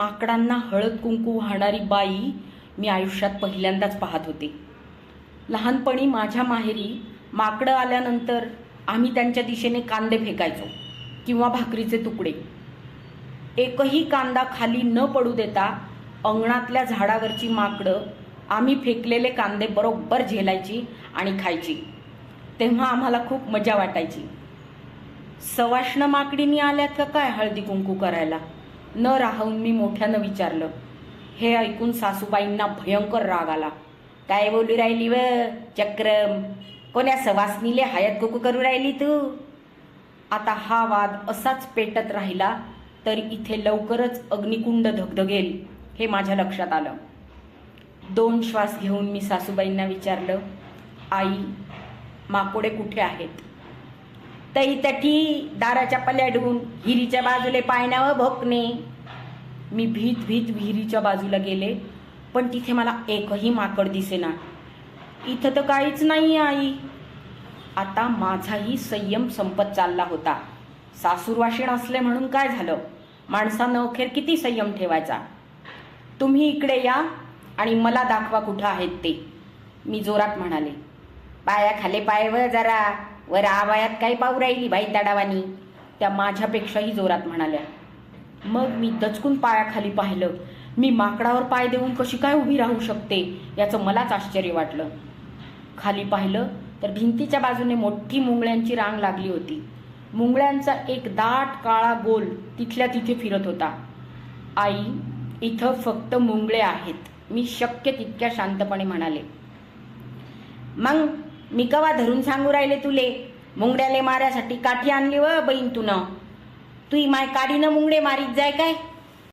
माकडांना हळद कुंकू वाहणारी बाई मी आयुष्यात पहिल्यांदाच पाहत होते. लहानपणी माझ्या माहेरी माकडं आल्यानंतर आम्ही त्यांच्या दिशेने कांदे फेकायचो किंवा भाकरीचे तुकडे. एकही कांदा खाली न पडू देता अंगणातल्या झाडावरची माकडं आम्ही फेकलेले कांदे बरोबर झेलायची आणि खायची. तेव्हा आम्हाला खूप मजा वाटायची. सवाष्ण माकडीनी आल्यात का काय हळदी कुंकू करायला, न राहून मी मोठ्यानं विचारलं. हे ऐकून सासूबाईंना भयंकर राग आला. काय बोलू राहिली व चक्रम, कोण्या सवासनीले हळद कुंकू करू राहिली तू? आता हा वाद असाच पेटत राहिला तर इथे लवकरच अग्निकुंड धगधगेल हे माझ्या लक्षात आलं. 2 श्वास घेऊन मी सासूबाईंना विचारलं, आई, माकोडे कुठे आहेत? तई तठी दाराच्या पल्याडून विहिरीच्या बाजूले पायण्यावर भोकणे. मी भीत भीत विहिरीच्या बाजूला गेले, पण तिथे मला एकही माकड दिसेना. इथं तर काहीच नाही आई. आता माझाही संयम संपत चालला होता. सासूरवाशीण असले म्हणून काय झालं, माणसानं अखेर किती संयम ठेवायचा. तुम्ही इकडे या आणि मला दाखवा कुठं आहेत ते, मी जोरात म्हणाले. पाया खाले पाय व जरा, वर आवायात काही पाहू राहिली बाई तडावानी, त्या माझ्यापेक्षाही जोरात म्हणाल्या. मग मी दचकून पायाखाली पाहिलं. मी माकडावर पाय देऊन कशी काय उभी राहू शकते याचं मलाच आश्चर्य वाटलं. खाली पाहिलं तर भिंतीच्या बाजूने मोठी मुंगळ्यांची रांग लागली होती. मुंगळ्यांचा एक दाट काळा गोल तिथल्या तिथे फिरत होता. आई, इथं फक्त मुंगळे आहेत, मी शक्य तितक्या शांतपणे म्हणाले. मग मी कवा धरून सांगू राहिले तुले, मुंगड्याले माऱ्यासाठी काठी आणली व बहीण तुनं? तुही माय काढीनं मुंगडे मारीत जाय काय?